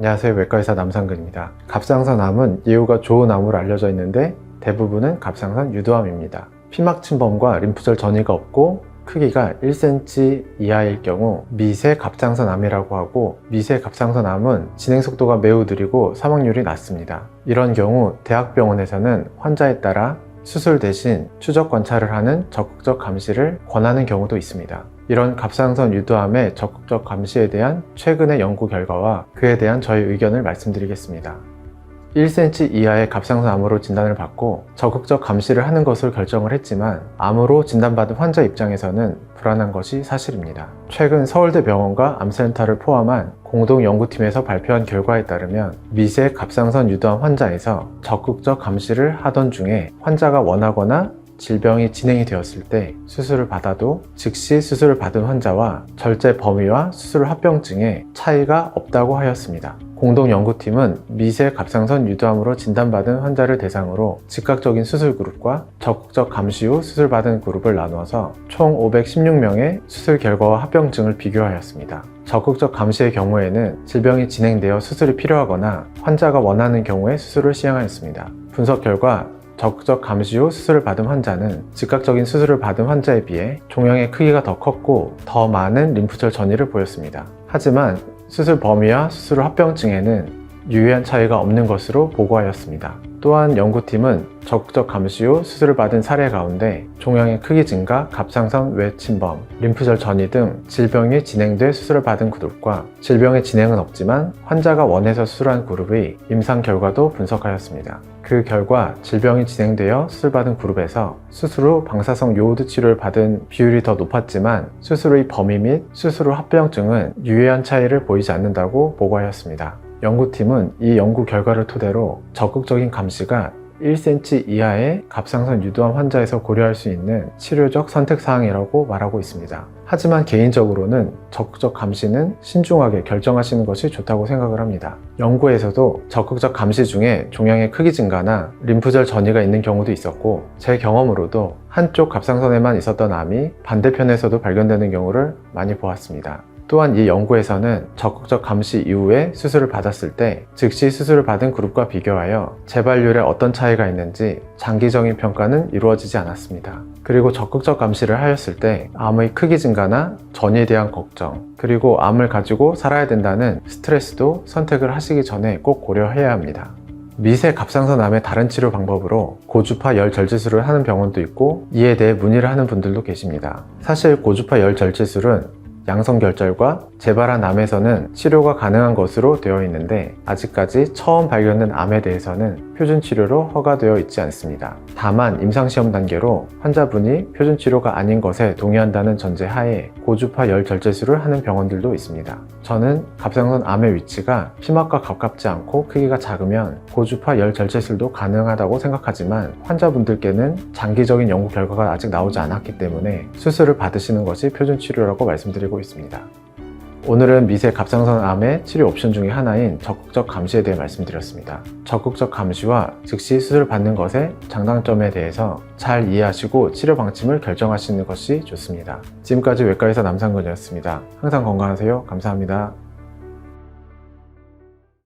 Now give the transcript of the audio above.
안녕하세요, 외과의사 남상근입니다. 갑상선암은 예후가 좋은 암으로 알려져 있는데 대부분은 갑상선 유도암입니다. 피막 침범과 림프절 전이가 없고 크기가 1cm 이하일 경우 미세 갑상선암이라고 하고, 미세 갑상선암은 진행 속도가 매우 느리고 사망률이 낮습니다. 이런 경우 대학병원에서는 환자에 따라 수술 대신 추적 관찰을 하는 적극적 감시를 권하는 경우도 있습니다. 이런 갑상선 유도암의 적극적 감시에 대한 최근의 연구 결과와 그에 대한 저의 의견을 말씀드리겠습니다. 1cm 이하의 갑상선암으로 진단을 받고 적극적 감시를 하는 것을 결정을 했지만 암으로 진단받은 환자 입장에서는 불안한 것이 사실입니다. 최근 서울대병원과 암센터를 포함한 공동연구팀에서 발표한 결과에 따르면 미세 갑상선 유도암 환자에서 적극적 감시를 하던 중에 환자가 원하거나 질병이 진행이 되었을 때 수술을 받아도 즉시 수술을 받은 환자와 절제 범위와 수술 합병증에 차이가 없다고 하였습니다. 공동연구팀은 미세 갑상선 유도암으로 진단받은 환자를 대상으로 즉각적인 수술 그룹과 적극적 감시 후 수술받은 그룹을 나누어서 총 516명의 수술 결과와 합병증을 비교하였습니다. 적극적 감시의 경우에는 질병이 진행되어 수술이 필요하거나 환자가 원하는 경우에 수술을 시행하였습니다. 분석 결과 적극적 감시 후 수술을 받은 환자는 즉각적인 수술을 받은 환자에 비해 종양의 크기가 더 컸고 더 많은 림프절 전이를 보였습니다. 하지만 수술 범위와 수술 합병증에는 유의한 차이가 없는 것으로 보고하였습니다. 또한 연구팀은 적극적 감시 후 수술을 받은 사례 가운데 종양의 크기 증가, 갑상선 외 침범, 림프절 전이 등 질병이 진행돼 수술을 받은 그룹과 질병의 진행은 없지만 환자가 원해서 수술한 그룹의 임상 결과도 분석하였습니다. 그 결과 질병이 진행되어 수술받은 그룹에서 수술 후 방사성 요오드 치료를 받은 비율이 더 높았지만 수술 후의 범위 및 수술 후 합병증은 유의한 차이를 보이지 않는다고 보고하였습니다. 연구팀은 이 연구 결과를 토대로 적극적인 감시가 1cm 이하의 갑상선 유도암 환자에서 고려할 수 있는 치료적 선택사항이라고 말하고 있습니다. 하지만 개인적으로는 적극적 감시는 신중하게 결정하시는 것이 좋다고 생각을 합니다. 연구에서도 적극적 감시 중에 종양의 크기 증가나 림프절 전이가 있는 경우도 있었고, 제 경험으로도 한쪽 갑상선에만 있었던 암이 반대편에서도 발견되는 경우를 많이 보았습니다. 또한 이 연구에서는 적극적 감시 이후에 수술을 받았을 때 즉시 수술을 받은 그룹과 비교하여 재발률에 어떤 차이가 있는지 장기적인 평가는 이루어지지 않았습니다. 그리고 적극적 감시를 하였을 때 암의 크기 증가나 전이에 대한 걱정, 그리고 암을 가지고 살아야 된다는 스트레스도 선택을 하시기 전에 꼭 고려해야 합니다. 미세 갑상선암의 다른 치료 방법으로 고주파 열 절제술을 하는 병원도 있고, 이에 대해 문의를 하는 분들도 계십니다. 사실 고주파 열 절제술은 양성결절과 재발한 암에서는 치료가 가능한 것으로 되어 있는데, 아직까지 처음 발견된 암에 대해서는 표준 치료로 허가되어 있지 않습니다. 다만 임상시험 단계로 환자분이 표준 치료가 아닌 것에 동의한다는 전제 하에 고주파 열 절제술을 하는 병원들도 있습니다. 저는 갑상선 암의 위치가 피막과 가깝지 않고 크기가 작으면 고주파 열 절제술도 가능하다고 생각하지만, 환자분들께는 장기적인 연구 결과가 아직 나오지 않았기 때문에 수술을 받으시는 것이 표준 치료라고 말씀드리고 있습니다. 오늘은 미세 갑상선암의 치료 옵션 중에 하나인 적극적 감시에 대해 말씀드렸습니다. 적극적 감시와 즉시 수술을 받는 것의 장단점에 대해서 잘 이해하시고 치료 방침을 결정하시는 것이 좋습니다. 지금까지 외과의사 남상근이었습니다. 항상 건강하세요. 감사합니다.